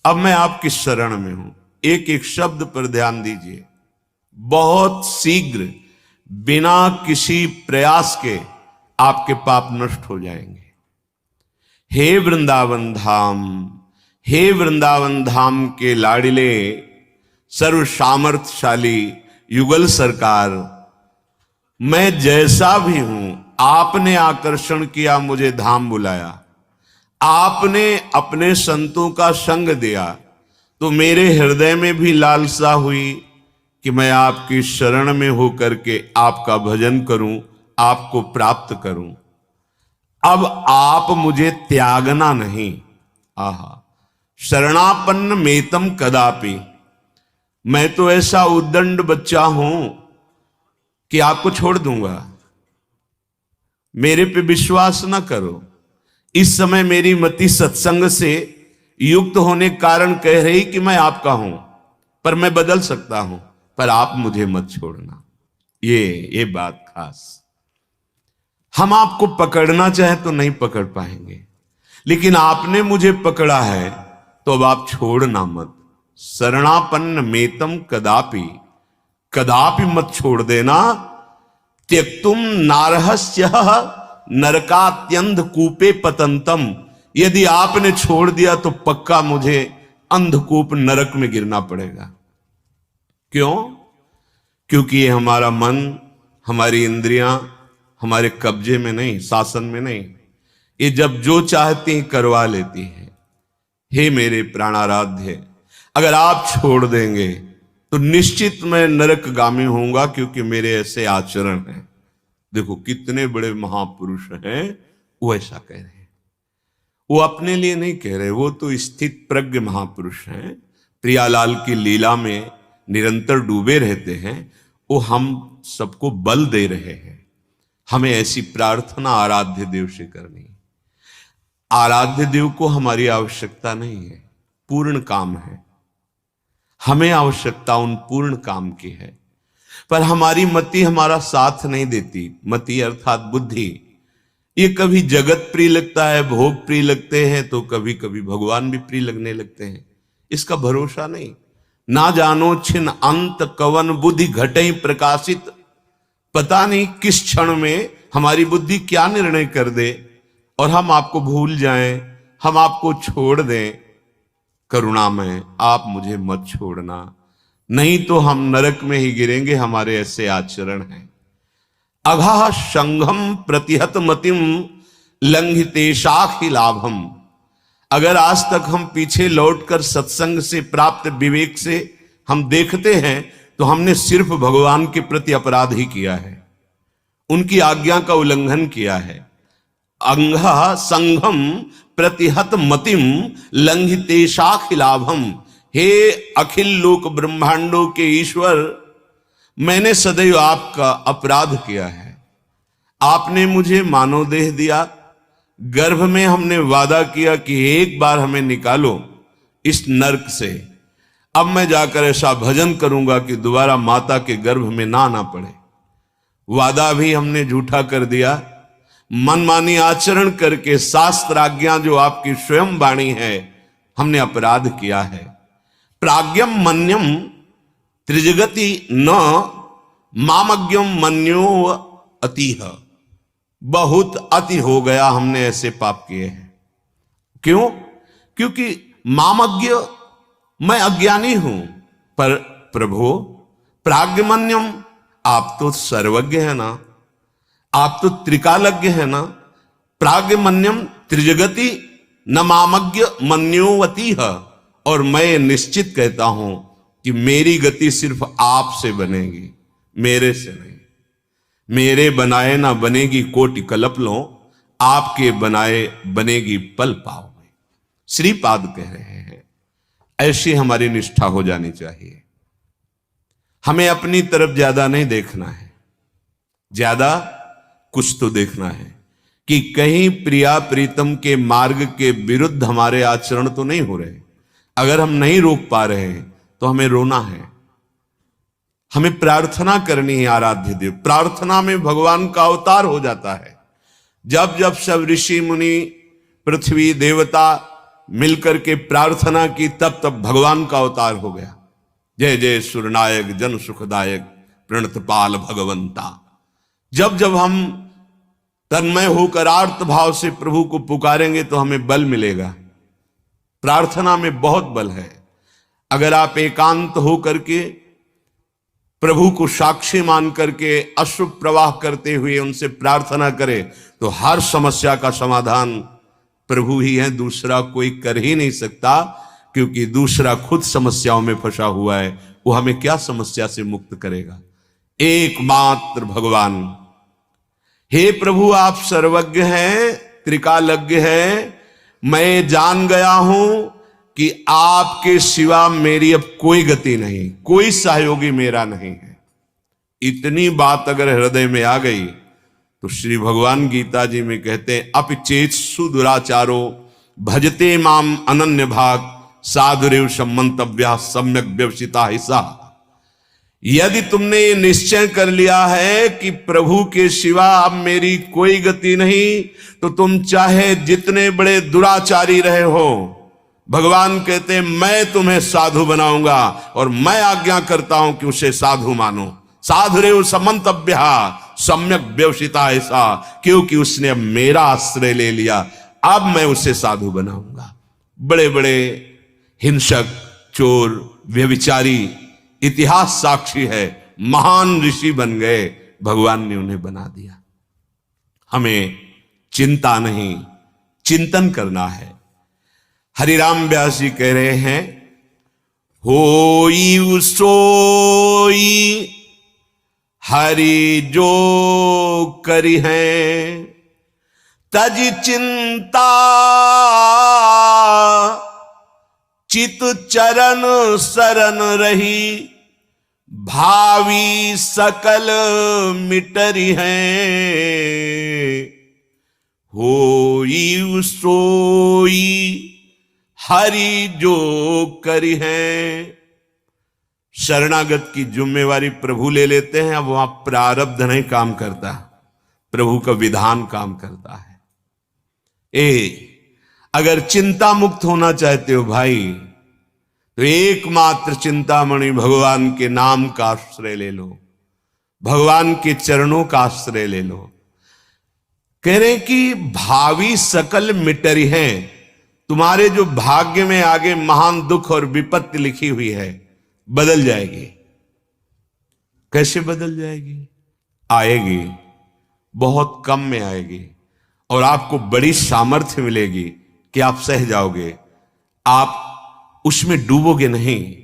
अब मैं आपकी शरण में हूं। एक एक शब्द पर ध्यान दीजिए। बहुत शीघ्र बिना किसी प्रयास के आपके पाप नष्ट हो जाएंगे। हे वृंदावन धाम, हे वृंदावन धाम के लाडिले सर्व सामर्थ्यशाली युगल सरकार, मैं जैसा भी हूं, आपने आकर्षण किया, मुझे धाम बुलाया, आपने अपने संतों का संग दिया, तो मेरे हृदय में भी लालसा हुई कि मैं आपकी शरण में होकर के आपका भजन करूं, आपको प्राप्त करूं। अब आप मुझे त्यागना नहीं। आहा, शरणापन्न मेतम कदापि, मैं तो ऐसा उद्दंड बच्चा हूं कि आपको छोड़ दूंगा। मेरे पे विश्वास ना करो। इस समय मेरी मति सत्संग से युक्त होने के कारण कह रही कि मैं आपका हूं, पर मैं बदल सकता हूं, पर आप मुझे मत छोड़ना। ये बात खास। हम आपको पकड़ना चाहे तो नहीं पकड़ पाएंगे, लेकिन आपने मुझे पकड़ा है तो अब आप छोड़ना मत। शरणापन्न मेतम कदापि, कदापि मत छोड़ देना। त्यक्तुम नारहस्य नरकात्यंध कूपे पतंतम, यदि आपने छोड़ दिया तो पक्का मुझे अंधकूप नरक में गिरना पड़ेगा। क्यों? क्योंकि ये हमारा मन, हमारी इंद्रियां हमारे कब्जे में नहीं, शासन में नहीं। ये जब जो चाहती करवा लेती है। हे मेरे प्राणाराध्य, अगर आप छोड़ देंगे तो निश्चित मैं नरकगामी होऊंगा, क्योंकि मेरे ऐसे आचरण हैं। देखो कितने बड़े महापुरुष हैं, वो ऐसा कह रहे हैं। वो अपने लिए नहीं कह रहे, वो तो स्थित प्रज्ञ महापुरुष हैं, प्रियालाल की लीला में निरंतर डूबे रहते हैं। वो हम सबको बल दे रहे हैं। हमें ऐसी प्रार्थना आराध्य देव से करनी। आराध्य देव को हमारी आवश्यकता नहीं है, पूर्ण काम है। हमें आवश्यकता उन पूर्ण काम की है, पर हमारी मति हमारा साथ नहीं देती। मति अर्थात बुद्धि, ये कभी जगत प्रिय लगता है, भोग प्रिय लगते हैं, तो कभी कभी भगवान भी प्रिय लगने लगते हैं। इसका भरोसा नहीं। ना जानो छिन अंत कवन बुद्धि घटई प्रकाशित, पता नहीं किस क्षण में हमारी बुद्धि क्या निर्णय कर दे और हम आपको भूल जाएं, हम आपको छोड़ दें। करुणामय, आप मुझे मत छोड़ना, नहीं तो हम नरक में ही गिरेंगे। हमारे ऐसे आचरण हैं। अघा संघम प्रतिहत मतिम लंघितेशाखि लाभम, अगर आज तक हम पीछे लौटकर सत्संग से प्राप्त विवेक से हम देखते हैं तो हमने सिर्फ भगवान के प्रति अपराध ही किया है, उनकी आज्ञा का उल्लंघन किया है। अंघा संघम प्रतिहत मतिम लंघितेशाखि लाभम, हे अखिल लोक ब्रह्मांडों के ईश्वर, मैंने सदैव आपका अपराध किया है। आपने मुझे मानव देह दिया, गर्भ में हमने वादा किया कि एक बार हमें निकालो इस नरक से। अब मैं जाकर ऐसा भजन करूंगा कि दोबारा माता के गर्भ में ना आना पड़े। वादा भी हमने झूठा कर दिया। मनमानी आचरण करके शास्त्र आज्ञा जो आपकी स्वयं वाणी है, हमने अपराध किया है। प्राज्ञम मन्यम त्रिजगति न मामज्ञम मन्यो अतिह, बहुत अति हो गया, हमने ऐसे पाप किए हैं। क्यों? क्योंकि मामज्ञ, मैं अज्ञानी हूं, पर प्रभु प्राज्ञमन्यम, आप तो सर्वज्ञ है ना, आप तो त्रिकालज्ञ है ना। प्राज्ञमन्यम त्रिजगति न मामज्ञ मन्योवती है, और मैं निश्चित कहता हूं कि मेरी गति सिर्फ आपसे बनेगी, मेरे से नहीं। मेरे बनाए ना बनेगी कोटि कल्पलों, आपके बनाए बनेगी पल पाव में। श्रीपाद कह रहे हैं, ऐसी हमारी निष्ठा हो जानी चाहिए। हमें अपनी तरफ ज्यादा नहीं देखना है, ज्यादा कुछ तो देखना है कि कहीं प्रिया प्रीतम के मार्ग के विरुद्ध हमारे आचरण तो नहीं हो रहे। अगर हम नहीं रोक पा रहे हैं तो हमें रोना है, हमें प्रार्थना करनी है। आराध्य देव, प्रार्थना में भगवान का अवतार हो जाता है। जब जब सब ऋषि मुनि, पृथ्वी, देवता मिलकर के प्रार्थना की, तब तब भगवान का अवतार हो गया। जय जय सुरनायक जन सुखदायक प्रणतपाल भगवंता। जब जब हम तन्मय होकर आर्त भाव से प्रभु को पुकारेंगे तो हमें बल मिलेगा। प्रार्थना में बहुत बल है। अगर आप एकांत हो करके प्रभु को साक्षी मान करके अश्रु प्रवाह करते हुए उनसे प्रार्थना करें तो हर समस्या का समाधान प्रभु ही है, दूसरा कोई कर ही नहीं सकता। क्योंकि दूसरा खुद समस्याओं में फंसा हुआ है, वो हमें क्या समस्या से मुक्त करेगा? एकमात्र भगवान। हे प्रभु, आप सर्वज्ञ हैं, त्रिकालज्ञ हैं। मैं जान गया हूं कि आपके सिवा मेरी अब कोई गति नहीं, कोई सहयोगी मेरा नहीं है। इतनी बात अगर हृदय में आ गई तो श्री भगवान गीता जी में कहते हैं, अपिचेत्सु दुराचारो भजते माम अनन्य भाग साधुरेव सम्मंतव्या सम्यक व्यवसिता हिस्सा। यदि तुमने ये निश्चय कर लिया है कि प्रभु के सिवा अब मेरी कोई गति नहीं, तो तुम चाहे जितने बड़े दुराचारी रहे हो, भगवान कहते हैं मैं तुम्हें साधु बनाऊंगा और मैं आज्ञा करता हूं कि उसे साधु मानो। साधुरेव सम्मंतव्या सम्यक व्यवसिता ऐसा, क्योंकि उसने अब मेरा आश्रय ले लिया, अब मैं उसे साधु बनाऊंगा। बड़े बड़े हिंसक, चोर, व्यभिचारी इतिहास साक्षी है, महान ऋषि बन गए, भगवान ने उन्हें बना दिया। हमें चिंता नहीं, चिंतन करना है। हरिराम व्यास जी कह रहे हैं, होई सोई हरि जो करी है, तज चिंता चित चरण सरन रही, भावी सकल मिटरी है। होई सोई हरि जो करी है। शरणागत की जिम्मेवारी प्रभु ले लेते हैं। अब वहां प्रारब्ध नहीं काम करता, प्रभु का विधान काम करता है। अगर चिंता मुक्त होना चाहते हो भाई, तो एकमात्र चिंतामणि भगवान के नाम का आश्रय ले लो, भगवान के चरणों का आश्रय ले लो। कह रहे कि भावी सकल मिटरी हैं। तुम्हारे जो भाग्य में आगे महान दुख और विपत्ति लिखी हुई है, बदल जाएगी। कैसे बदल जाएगी? आएगी, बहुत कम में आएगी, और आपको बड़ी सामर्थ्य मिलेगी कि आप सह जाओगे। आप उसमें डूबोगे नहीं।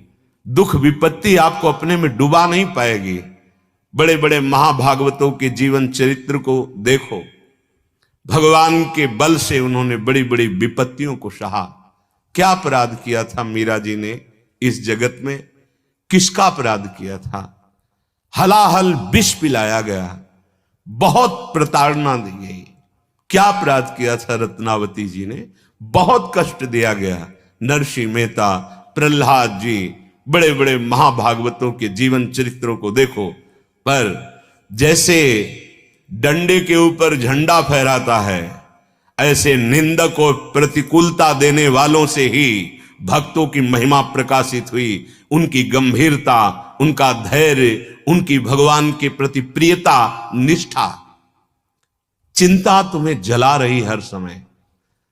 दुख विपत्ति आपको अपने में डुबा नहीं पाएगी। बड़े बड़े महाभागवतों के जीवन चरित्र को देखो, भगवान के बल से उन्होंने बड़ी बड़ी विपत्तियों को सहा। क्या अपराध किया था मीरा जी ने इस जगत में? किसका अपराध किया था? हलाहल विष पिलाया गया, बहुत प्रताड़ना दी गई। क्या अपराध किया था रत्नावती जी ने? बहुत कष्ट दिया गया। नरसिंह मेहता, प्रहलाद जी, बड़े बड़े महाभागवतों के जीवन चरित्रों को देखो। पर जैसे डंडे के ऊपर झंडा फहराता है, ऐसे निंदक और प्रतिकूलता देने वालों से ही भक्तों की महिमा प्रकाशित हुई। उनकी गंभीरता, उनका धैर्य, उनकी भगवान के प्रति प्रियता, निष्ठा। चिंता तुम्हें जला रही हर समय,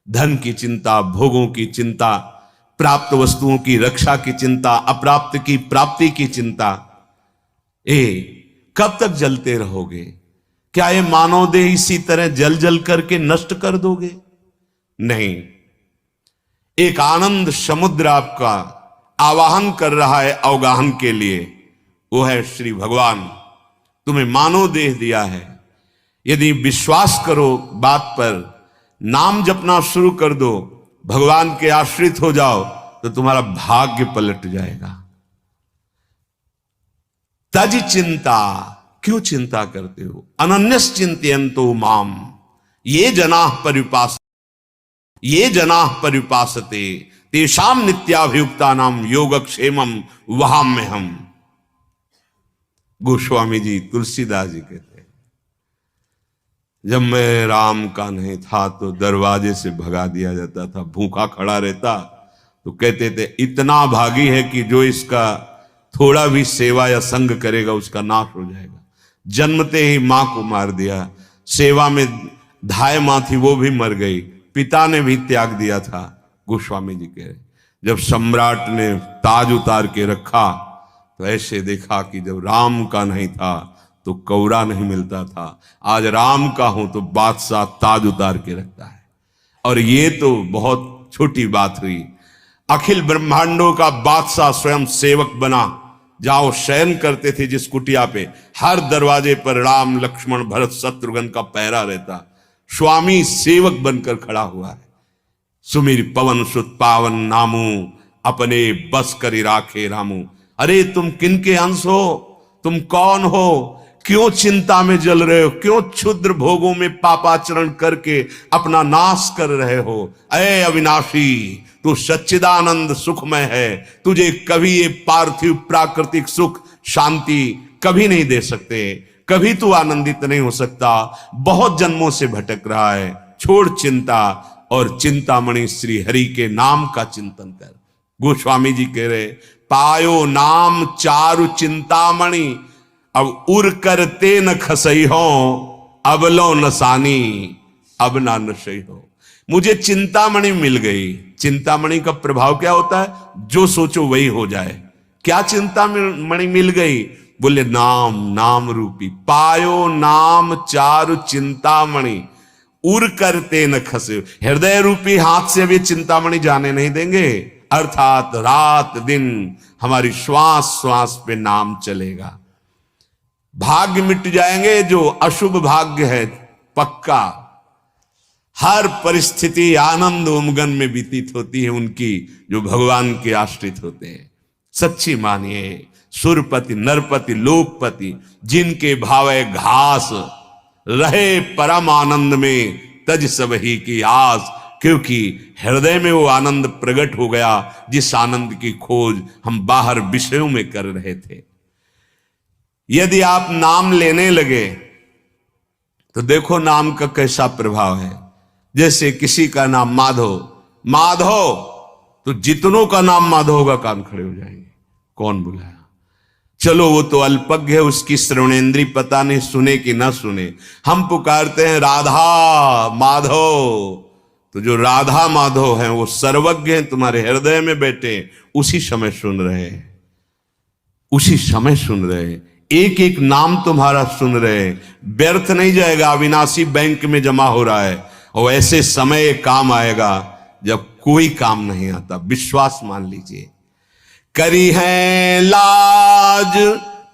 धन की चिंता, भोगों की चिंता, प्राप्त वस्तुओं की रक्षा की चिंता, अप्राप्त की प्राप्ति की चिंता। कब तक जलते रहोगे? क्या ये मानव देह इसी तरह जल जल करके नष्ट कर दोगे? नहीं। एक आनंद समुद्र आपका आवाहन कर रहा है अवगाहन के लिए, वो है श्री भगवान। तुम्हें मानव देह दिया है। यदि विश्वास करो बात पर, नाम जपना शुरू कर दो, भगवान के आश्रित हो जाओ, तो तुम्हारा भाग्य पलट जाएगा। तज चिंता, क्यों चिंता करते हो? अनन्यस चिंतयन्तो माम ये जनाः परिपासते तेषाम नित्याभियुक्ता नाम योगक्षेमम वहाम्यहम्। गोस्वामी जी, तुलसीदास जी कहते हैं, जब मैं राम का नहीं था तो दरवाजे से भगा दिया जाता था, भूखा खड़ा रहता तो कहते थे इतना भागी है कि जो इसका थोड़ा भी सेवा या संग करेगा उसका नाश हो जाएगा। जन्मते ही मां को मार दिया, सेवा में धाय मां थी वो भी मर गई, पिता ने भी त्याग दिया था। गोस्वामी जी कह रहे जब सम्राट ने ताज उतार के रखा तो ऐसे देखा कि जब राम का नहीं था तो कौरा नहीं मिलता था, आज राम का हो तो बादशाह ताज उतार के रखता है। और ये तो बहुत छोटी बात हुई, अखिल ब्रह्मांडों का बादशाह स्वयं सेवक बना, जाओ शयन करते थे जिस कुटिया पे, हर दरवाजे पर राम लक्ष्मण भरत शत्रुघ्न का पहरा रहता, स्वामी सेवक बनकर खड़ा हुआ है। सुमिर पवन सुत पावन नामू, अपने बस करी राखे रामू। अरे तुम किनके अंश हो, तुम कौन हो, क्यों चिंता में जल रहे हो, क्यों क्षुद्र भोगों में पापाचरण करके अपना नाश कर रहे हो। अय अविनाशी, तू सच्चिदानंद सुखमय है, तुझे कभी ये पार्थिव प्राकृतिक सुख शांति कभी नहीं दे सकते, कभी तू आनंदित नहीं हो सकता, बहुत जन्मों से भटक रहा है। छोड़ चिंता और चिंतामणि श्री हरि के नाम का चिंतन कर। गोस्वामी जी कह रहे पायो नाम चारु चिंतामणि, अब उर करते न खसई हो, अब लो नसानी अब ना नशई हो। मुझे चिंतामणि मिल गई। चिंतामणि का प्रभाव क्या होता है, जो सोचो वही हो जाए। क्या चिंतामणि मिल गई, बोले नाम, नाम रूपी। पायो नाम चारु चिंतामणि, उर करते न खसे। हृदय रूपी हाथ से भी चिंतामणि जाने नहीं देंगे, अर्थात रात दिन हमारी श्वास श्वास पे नाम चलेगा। भाग्य मिट जाएंगे, जो अशुभ भाग्य है पक्का, हर परिस्थिति आनंद उमगन में व्यतीत होती है उनकी जो भगवान के आश्रित होते हैं। सच्ची मानिए, सुरपति नरपति लोकपति, जिनके भावे घास रहे परम आनंद में, तज सब ही की आस। क्योंकि हृदय में वो आनंद प्रकट हो गया जिस आनंद की खोज हम बाहर विषयों में कर रहे थे। यदि आप नाम लेने लगे तो देखो नाम का कैसा प्रभाव है। जैसे किसी का नाम माधव, माधव, तो जितनों का नाम माधव होगा कान खड़े हो जाएंगे, कौन बुलाया। चलो वो तो अल्पज्ञ है, उसकी श्रवणेन्द्री पता नहीं सुने कि ना सुने। हम पुकारते हैं राधा माधव, तो जो राधा माधव हैं वो सर्वज्ञ हैं, तुम्हारे हृदय में बैठे, उसी समय सुन रहे हैं, उसी समय सुन रहे हैं, एक एक नाम तुम्हारा सुन रहे हैं। व्यर्थ नहीं जाएगा, अविनाशी बैंक में जमा हो रहा है। और ऐसे समय काम आएगा जब कोई काम नहीं आता, विश्वास मान लीजिए। करी है लाज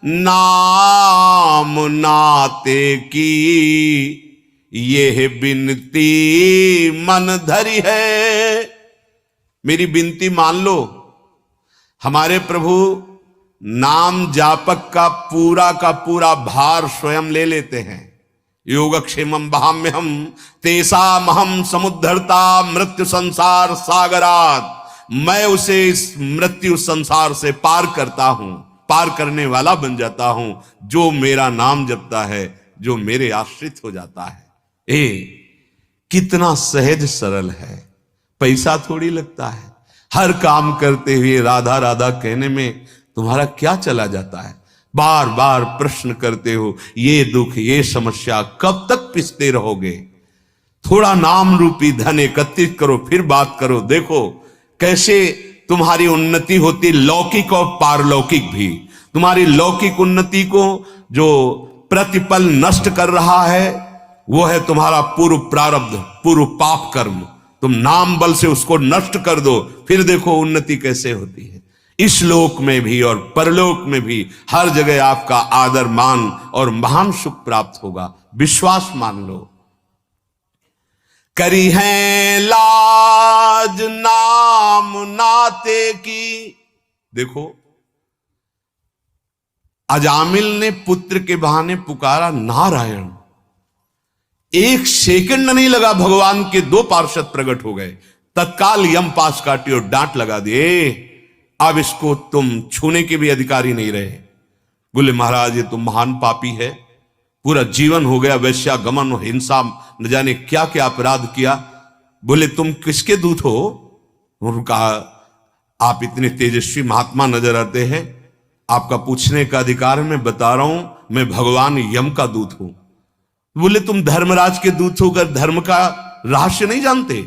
नाम नाते की, ये बिनती मन धरी है। मेरी बिनती मान लो। हमारे प्रभु नाम जापक का पूरा भार स्वयं ले लेते हैं। योगक्षेमं वहाम्यहं तेषामहं समुद्धरता मृत्यु संसार सागरात। मैं उसे इस मृत्यु संसार से पार करता हूं, पार करने वाला बन जाता हूं, जो मेरा नाम जपता है, जो मेरे आश्रित हो जाता है। कितना सहज सरल है, पैसा थोड़ी लगता है। हर काम करते हुए राधा राधा कहने में तुम्हारा क्या चला जाता है। बार बार प्रश्न करते हो, ये दुख ये समस्या कब तक पिसते रहोगे। थोड़ा नाम रूपी धन एकत्रित करो, फिर बात करो। देखो कैसे तुम्हारी उन्नति होती, लौकिक और पारलौकिक भी। तुम्हारी लौकिक उन्नति को जो प्रतिपल नष्ट कर रहा है वो है तुम्हारा पूर्व प्रारब्ध, पूर्व पाप कर्म। तुम नाम बल से उसको नष्ट कर दो, फिर देखो उन्नति कैसे होती है। इस लोक में भी और परलोक में भी हर जगह आपका आदर मान और महान सुख प्राप्त होगा, विश्वास मान लो। करी है लाज नाम नाते की। देखो अजामिल ने पुत्र के बहाने पुकारा नारायण, एक सेकंड नहीं लगा, भगवान के दो पार्षद प्रकट हो गए, तत्काल यम पास काटी और डांट लगा दिए, अब इसको तुम छूने के भी अधिकारी नहीं रहे। बोले महाराज ये तो महान पापी है, पूरा जीवन हो गया वैश्यागमन, हिंसा, न जाने क्या क्या अपराध किया। बोले तुम किसके दूत हो? उन्होंने कहा आप इतने तेजस्वी महात्मा नजर आते हैं, आपका पूछने का अधिकार है, मैं बता रहा हूं मैं भगवान यम का दूत हूं। बोले तुम धर्मराज के दूत होकर धर्म का रहस्य नहीं जानते?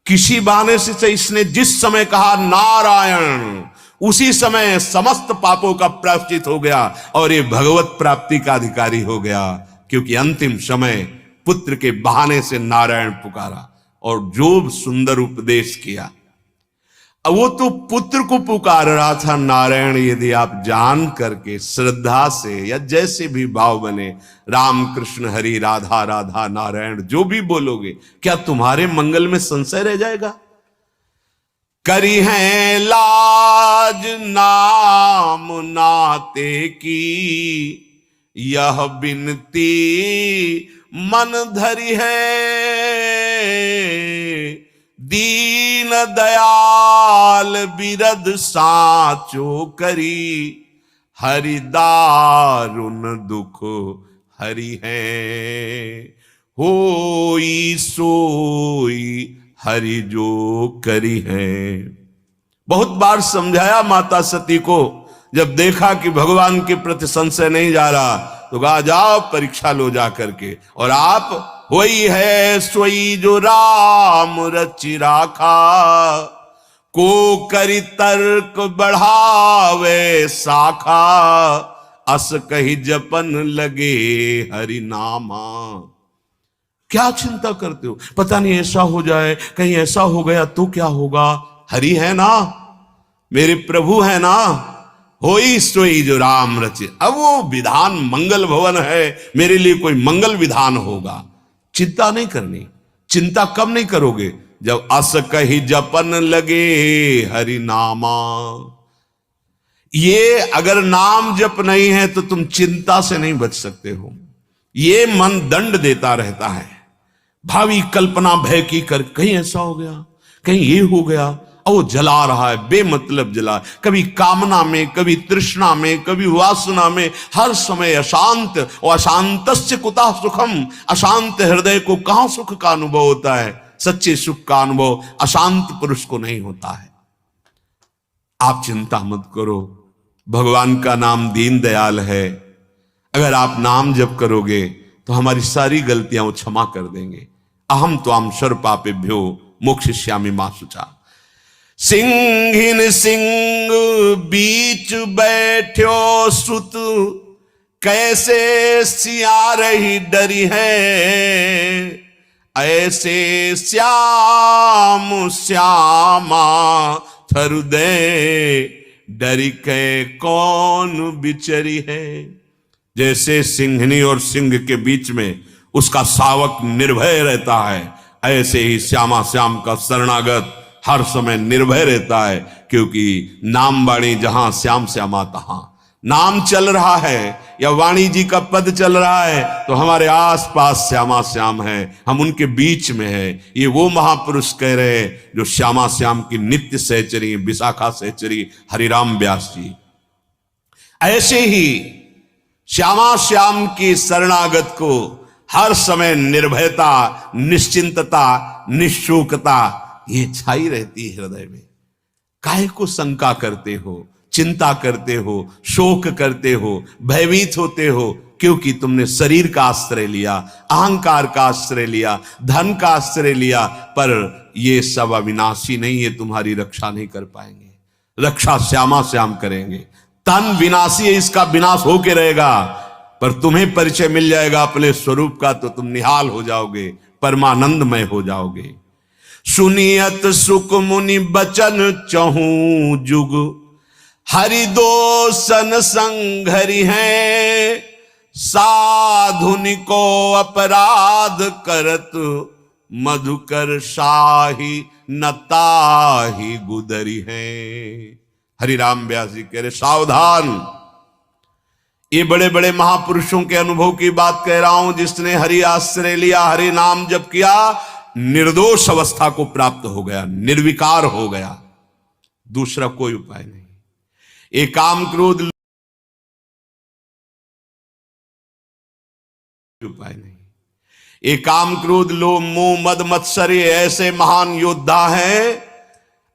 किसी बहाने से इसने जिस समय कहा नारायण, उसी समय समस्त पापों का प्रायश्चित हो गया और ये भगवत प्राप्ति का अधिकारी हो गया, क्योंकि अंतिम समय पुत्र के बहाने से नारायण पुकारा और जो सुंदर उपदेश किया। अब वो तो पुत्र को पुकार रहा था नारायण। यदि आप जान करके श्रद्धा से या जैसे भी भाव बने, राम कृष्ण हरि राधा राधा नारायण जो भी बोलोगे, क्या तुम्हारे मंगल में संशय रह जाएगा? करी है लाज नाम नाते की, यह बिनती मन धरी है। दीन दयाल बिरद साचो करी, हरि दारुन दुख हरि है। होई सोई हरि जो करी है। बहुत बार समझाया माता सती को, जब देखा कि भगवान के प्रति संशय नहीं जा रहा तो कहा जाओ परीक्षा लो जा करके, और आप वही है सोई जो राम रचि राखा, को करी तर्क बढ़ावे शाखा, अस कही जपन लगे हरि नामा। क्या चिंता करते हो? पता नहीं ऐसा हो जाए, कहीं ऐसा हो गया तो क्या होगा? हरि है ना, मेरे प्रभु है ना। होई सोई जो राम रचे, अब वो विधान मंगल भवन है, मेरे लिए कोई मंगल विधान होगा। चिंता नहीं करनी। चिंता कब नहीं करोगे? जब अस कही जपन लगे हरि नामा। ये अगर नाम जप नहीं है तो तुम चिंता से नहीं बच सकते हो। ये मन दंड देता रहता है, भावी कल्पना भय की कर, कहीं ऐसा हो गया, कहीं ये हो गया, और वो जला रहा है, बेमतलब जला, कभी कामना में, कभी तृष्णा में, कभी वासना में, हर समय अशांत। और अशांतस्य कुतः सुखम, अशांत हृदय को कहां सुख का अनुभव होता है? सच्चे सुख का अनुभव अशांत पुरुष को नहीं होता है। आप चिंता मत करो, भगवान का नाम दीन दयाल है। अगर आप नाम जप करोगे तो हमारी सारी गलतियां वो क्षमा कर देंगे। अहम त्वाम सर्वपापेभ्यो मोक्षयिष्यामि मा शुचा। सिंहिन सिंह बीच बैठ्यो सुत, कैसे सिया रही डरी है। ऐसे श्याम श्यामा हृदय डरी के कौन बिचरी है। जैसे सिंहनी और सिंह के बीच में उसका शावक निर्भय रहता है, ऐसे ही श्यामा श्याम का शरणागत हर समय निर्भय रहता है, क्योंकि नाम वाणी जहां श्याम श्यामा तहां। नाम चल रहा है या वाणी जी का पद चल रहा है तो हमारे आसपास श्यामा श्याम है, हम उनके बीच में है। ये वो महापुरुष कह रहे हैं जो श्यामा श्याम की नित्य सहचरी, विशाखा सहचरी हरिराम व्यास जी। ऐसे ही श्यामा श्याम की शरणागत को हर समय निर्भयता, निश्चिंतता, निशोकता ये छाई रहती है हृदय में। काहे को शंका करते हो, चिंता करते हो, शोक करते हो, भयभीत होते हो? क्योंकि तुमने शरीर का आश्रय लिया, अहंकार का आश्रय लिया, धन का आश्रय लिया। पर ये सब अविनाशी नहीं है, तुम्हारी रक्षा नहीं कर पाएंगे। रक्षा श्यामा श्याम करेंगे। तन विनाशी है, इसका विनाश होके रहेगा, पर तुम्हें परिचय मिल जाएगा अपने स्वरूप का तो तुम निहाल हो जाओगे, परमानंदमय हो जाओगे। सुनियत सुख मुनि बचन चहूं जुग, हरि दोसन संघरि है। साधुनि को अपराध करत, मधुकर शाही नताही गुदरी है। हरिराम व्यास जी कह रहे सावधान, ये बड़े बड़े महापुरुषों के अनुभव की बात कह रहा हूं। जिसने हरि आश्रय लिया, हरि नाम जप किया, निर्दोष अवस्था को प्राप्त हो गया, निर्विकार हो गया। दूसरा कोई उपाय नहीं। ये काम क्रोध उपाय नहीं। ये काम क्रोध लोभ मोह मद मत्सर्य ऐसे महान योद्धा है।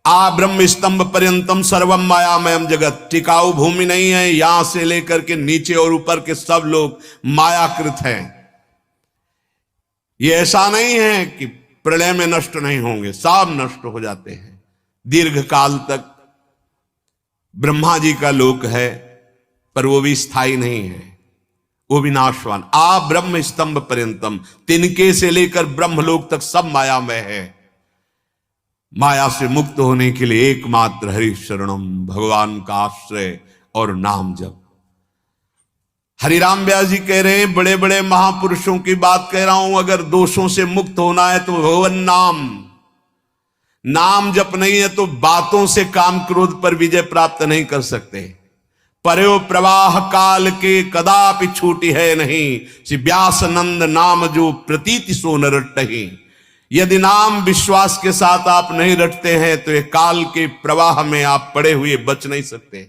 आ ब्रह्म स्तंभ पर्यंतम सर्वम मायामयम जगत, टिकाऊ भूमि नहीं है। यहां से लेकर के नीचे और ऊपर के सब लोग मायाकृत हैं। ये ऐसा नहीं है कि प्रलय में नष्ट नहीं होंगे, सब नष्ट हो जाते हैं। दीर्घ काल तक ब्रह्मा जी का लोक है, पर वो भी स्थायी नहीं है, वो भी नाशवान। आ ब्रह्म स्तंभ पर्यंतम, तिनके से लेकर ब्रह्मलोक तक सब मायामय है। माया से मुक्त होने के लिए एकमात्र हरि शरणम, भगवान का आश्रय और नाम जप। हरिराम व्यास जी कह रहे हैं, बड़े बड़े महापुरुषों की बात कह रहा हूं, अगर दोषों से मुक्त होना है तो भगवान नाम जप नहीं है तो बातों से काम क्रोध पर विजय प्राप्त नहीं कर सकते। परयो प्रवाह काल के कदापि छूटी है नहीं, श्री व्यास नंद नाम जो प्रतीति सो न रटहि। यदि नाम विश्वास के साथ आप नहीं रटते हैं तो ये काल के प्रवाह में आप पड़े हुए बच नहीं सकते।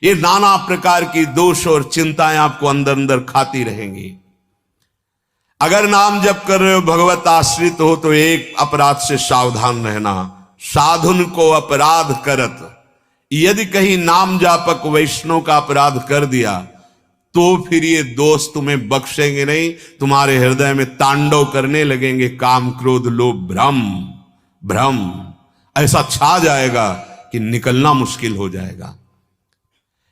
ये नाना प्रकार की दोष और चिंताएं आपको अंदर अंदर खाती रहेंगी। अगर नाम जप कर रहे हो, भगवत आश्रित हो, तो एक अपराध से सावधान रहना, साधुन को अपराध करत। यदि कहीं नाम जापक वैष्णव का अपराध कर दिया तो फिर ये दोस्त तुम्हें बख्शेंगे नहीं, तुम्हारे हृदय में तांडव करने लगेंगे काम क्रोध लोभ भ्रम ऐसा छा जाएगा कि निकलना मुश्किल हो जाएगा।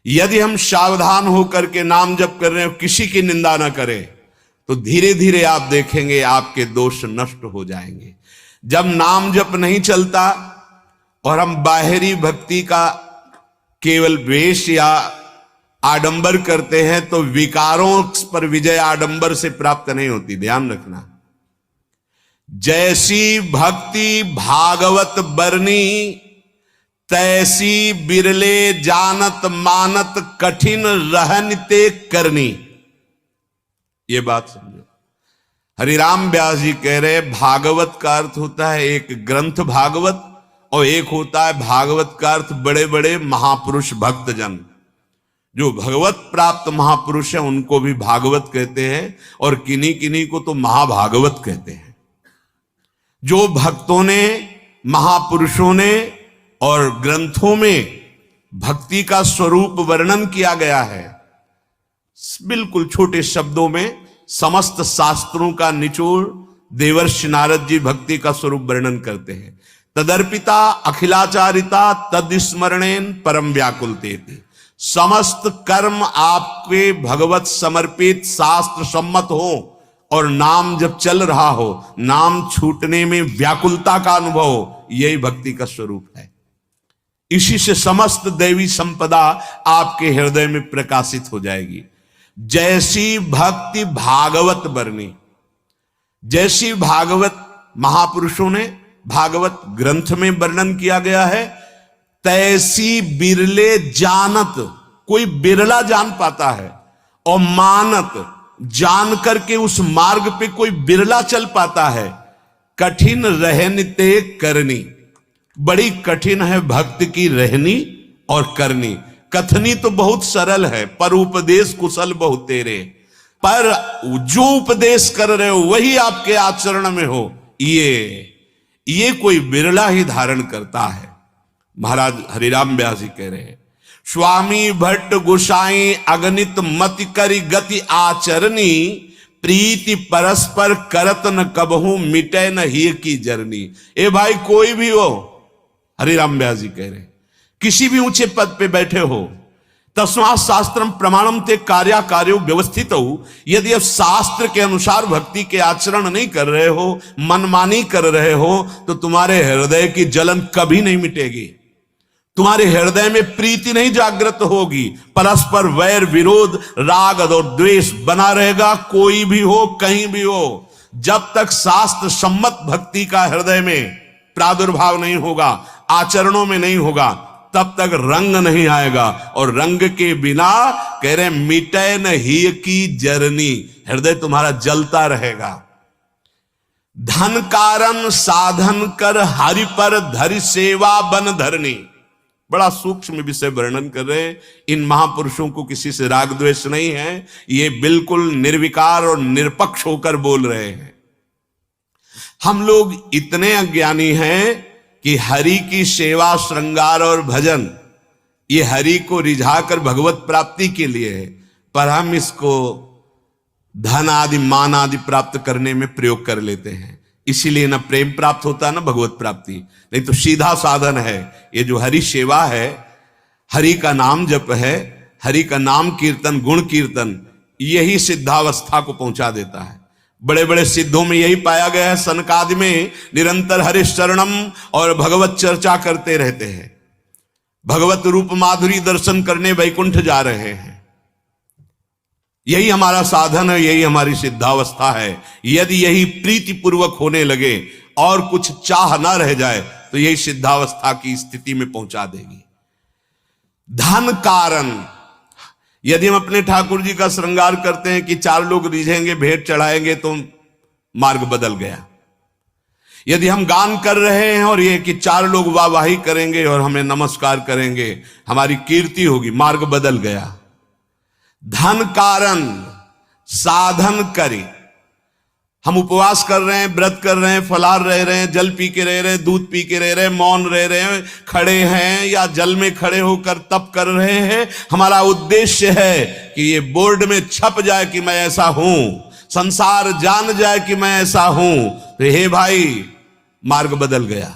यदि हम सावधान होकर के नाम जप कर रहे हो, किसी की निंदा ना करें, तो धीरे धीरे आप देखेंगे आपके दोष नष्ट हो जाएंगे। जब नाम जप नहीं चलता और हम बाहरी भक्ति का केवल वेश या आडंबर करते हैं तो विकारों पर विजय आडंबर से प्राप्त नहीं होती, ध्यान रखना। जैसी भक्ति भागवत बरनी, तैसी बिरले जानत मानत कठिन रहन ते करनी। ये बात समझो। हरिराम व्यास जी कह रहे भागवत का अर्थ होता है एक ग्रंथ भागवत, और एक होता है भागवत का अर्थ बड़े बड़े महापुरुष भक्तजन। जो भगवत प्राप्त महापुरुष हैं उनको भी भागवत कहते हैं, और किन्हीं किन्हीं को तो महाभागवत कहते हैं। जो भक्तों ने, महापुरुषों ने और ग्रंथों में भक्ति का स्वरूप वर्णन किया गया है, बिल्कुल छोटे शब्दों में समस्त शास्त्रों का निचोड़ देवर्षि नारद जी भक्ति का स्वरूप वर्णन करते हैं। तदर्पिता अखिलाचारिता तदस्मरणेन परम व्याकुलतेति। समस्त कर्म आपके भगवत समर्पित शास्त्र सम्मत हो और नाम जब चल रहा हो, नाम छूटने में व्याकुलता का अनुभव हो, यही भक्ति का स्वरूप है। इसी से समस्त दैवी संपदा आपके हृदय में प्रकाशित हो जाएगी। जैसी भक्ति भागवत बरनी, जैसी भागवत महापुरुषों ने भागवत ग्रंथ में वर्णन किया गया है, तैसी बिरले जानत, कोई बिरला जान पाता है, और मानत, जान करके उस मार्ग पे कोई बिरला चल पाता है। कठिन रहनते करनी, बड़ी कठिन है भक्त की रहनी और करनी। कथनी तो बहुत सरल है, पर उपदेश कुशल बहुत तेरे। पर जो उपदेश कर रहे हो वही आपके आचरण में हो, ये कोई बिरला ही धारण करता है। महाराज हरिराम व्यास जी कह रहे हैं, स्वामी भट्ट गोसाई अगणित मति करी गति आचरणी, प्रीति परस्पर करत न कबहू मिटे न ही की जरनी। ए भाई कोई भी हो, हरिराम व्यास जी कह रहे हैं, किसी भी ऊंचे पद पे बैठे हो, तस्मात् शास्त्रम प्रमाणम ते कार्यो व्यवस्थित हो। यदि अब शास्त्र के अनुसार भक्ति के आचरण नहीं कर रहे हो, मनमानी कर रहे हो, तो तुम्हारे हृदय की जलन कभी नहीं मिटेगी, तुम्हारे हृदय में प्रीति नहीं जागृत होगी, परस्पर वैर विरोध राग और द्वेष बना रहेगा। कोई भी हो, कहीं भी हो, जब तक शास्त्र सम्मत भक्ति का हृदय में प्रादुर्भाव नहीं होगा, आचरणों में नहीं होगा, तब तक रंग नहीं आएगा। और रंग के बिना कह रहे मिटे न ही की जरनी, हृदय तुम्हारा जलता रहेगा। धन कारण साधन कर हरि पर धरि सेवा बन धरनी। बड़ा सूक्ष्म विषय वर्णन कर रहे हैं। इन महापुरुषों को किसी से राग द्वेष नहीं है, ये बिल्कुल निर्विकार और निरपक्ष होकर बोल रहे हैं। हम लोग इतने अज्ञानी हैं कि हरि की सेवा, श्रृंगार और भजन ये हरि को रिझाकर भगवत प्राप्ति के लिए है, पर हम इसको धन आदि, मान आदि प्राप्त करने में प्रयोग कर लेते हैं। इसीलिए ना प्रेम प्राप्त होता ना भगवत प्राप्ति, नहीं तो सीधा साधन है ये जो हरि सेवा है, हरि का नाम जप है, हरि का नाम कीर्तन, गुण कीर्तन, यही सिद्धावस्था को पहुंचा देता है। बड़े बड़े सिद्धों में यही पाया गया है। सनकादि में निरंतर हरिशरणम और भगवत चर्चा करते रहते हैं, भगवत रूप माधुरी दर्शन करने वैकुंठ जा रहे हैं। यही हमारा साधन है, यही हमारी सिद्धावस्था है। यदि यही प्रीति पूर्वक होने लगे और कुछ चाह ना रह जाए तो यही सिद्धावस्था की स्थिति में पहुंचा देगी। धन कारण, यदि हम अपने ठाकुर जी का श्रृंगार करते हैं कि 4 लोग रिझेंगे, भेंट चढ़ाएंगे, तो मार्ग बदल गया। यदि हम गान कर रहे हैं और ये कि 4 लोग वाहवाही करेंगे और हमें नमस्कार करेंगे, हमारी कीर्ति होगी, मार्ग बदल गया। धन कारण साधन करी, हम उपवास कर रहे हैं, व्रत कर रहे हैं, फलाहार रह रहे हैं, जल पी के रह रहे हैं, दूध पी के रह रहे हैं, मौन रह रहे हैं, खड़े हैं या जल में खड़े होकर तप कर रहे हैं। हमारा उद्देश्य है कि ये बोर्ड में छप जाए कि मैं ऐसा हूं, संसार जान जाए कि मैं ऐसा हूं। तो हे भाई, मार्ग बदल गया,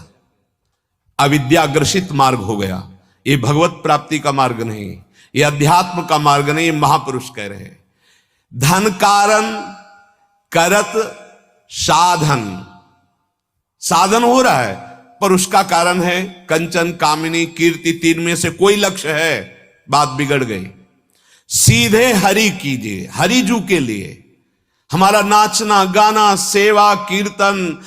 अविद्याग्रसित मार्ग हो गया। ये भगवत प्राप्ति का मार्ग नहीं, ये अध्यात्म का मार्ग नहीं। महापुरुष कह रहे हैं धन कारण करत साधन, साधन हो रहा है पर उसका कारण है कंचन, कामिनी, कीर्ति, 3 में से कोई लक्ष्य है, बात बिगड़ गई। सीधे हरि कीजिए, हरिजू के लिए। हमारा नाचना, गाना, सेवा, कीर्तन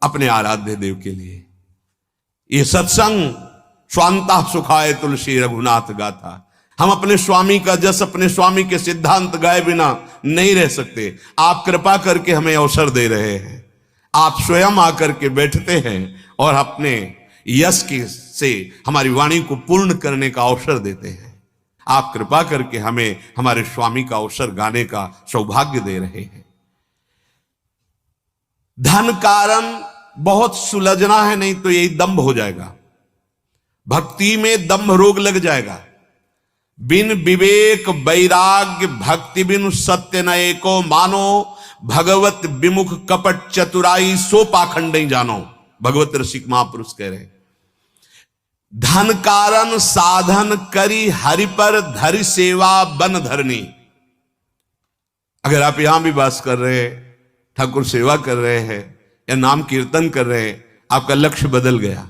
अपने आराध्य देव के लिए। ये सत्संग स्वांता सुखाए तुलसी रघुनाथ गाथा। हम अपने स्वामी का जस, अपने स्वामी के सिद्धांत गाए बिना नहीं रह सकते। आप कृपा करके हमें अवसर दे रहे हैं, आप स्वयं आकर के बैठते हैं और अपने यश की से हमारी वाणी को पूर्ण करने का अवसर देते हैं। आप कृपा करके हमें हमारे स्वामी का अवसर गाने का सौभाग्य दे रहे हैं। धन कारण बहुत सुलझना है, नहीं तो यही दंभ हो जाएगा। भक्ति में दंभ रोग लग जाएगा। बिन विवेक वैराग्य भक्ति बिन सत्य न एको, मानो भगवत विमुख कपट चतुराई सो पाखंड ही जानो। भगवत रसिक महापुरुष कह रहे हैं धन कारण साधन करी हरि पर धरि सेवा बन धरनी। अगर आप यहां भी वास कर रहे हैं, ठाकुर सेवा कर रहे हैं या नाम कीर्तन कर रहे हैं, आपका लक्ष्य बदल गया।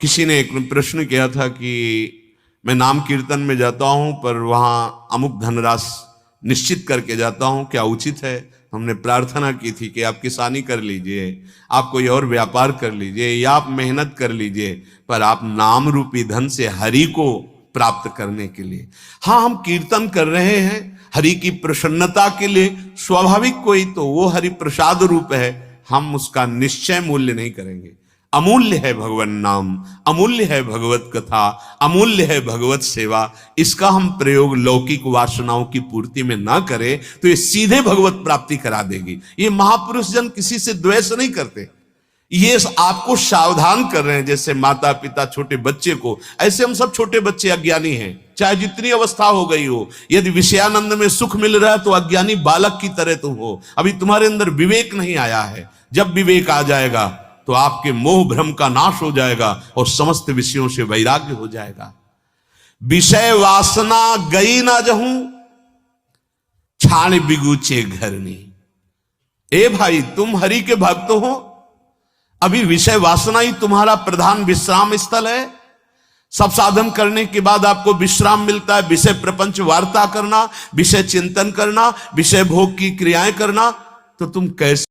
किसी ने एक प्रश्न किया था कि मैं नाम कीर्तन में जाता हूं पर वहां अमुक धनराशि निश्चित करके जाता हूं, क्या उचित है? हमने प्रार्थना की थी कि आप किसानी कर लीजिए, आप कोई और व्यापार कर लीजिए या आप मेहनत कर लीजिए, पर आप नाम रूपी धन से हरि को प्राप्त करने के लिए। हाँ, हम कीर्तन कर रहे हैं हरि की प्रसन्नता के लिए, स्वाभाविक कोई तो वो हरि प्रसाद रूप है, हम उसका निश्चय मूल्य नहीं करेंगे। अमूल्य है भगवान नाम, अमूल्य है भगवत कथा, अमूल्य है भगवत सेवा। इसका हम प्रयोग लौकिक वासनाओं की पूर्ति में ना करें तो ये सीधे भगवत प्राप्ति करा देगी। ये महापुरुष जन किसी से द्वेष नहीं करते, ये आपको सावधान कर रहे हैं। जैसे माता पिता छोटे बच्चे को, ऐसे हम सब छोटे बच्चे अज्ञानी हैं, चाहे जितनी अवस्था हो गई हो। यदि विषयानंद में सुख मिल रहा है तो अज्ञानी बालक की तरह तुम हो, अभी तुम्हारे अंदर विवेक नहीं आया है। जब विवेक आ जाएगा तो आपके मोह भ्रम का नाश हो जाएगा और समस्त विषयों से वैराग्य हो जाएगा। विषय वासना गई ना जहूं छाण बिगुचे घरनी। ए भाई, तुम हरि के भक्त हो, अभी विषय वासना ही तुम्हारा प्रधान विश्राम स्थल है। सब साधन करने के बाद आपको विश्राम मिलता है, विषय प्रपंच वार्ता करना, विषय चिंतन करना, विषय भोग की क्रियाएं करना, तो तुम कैसे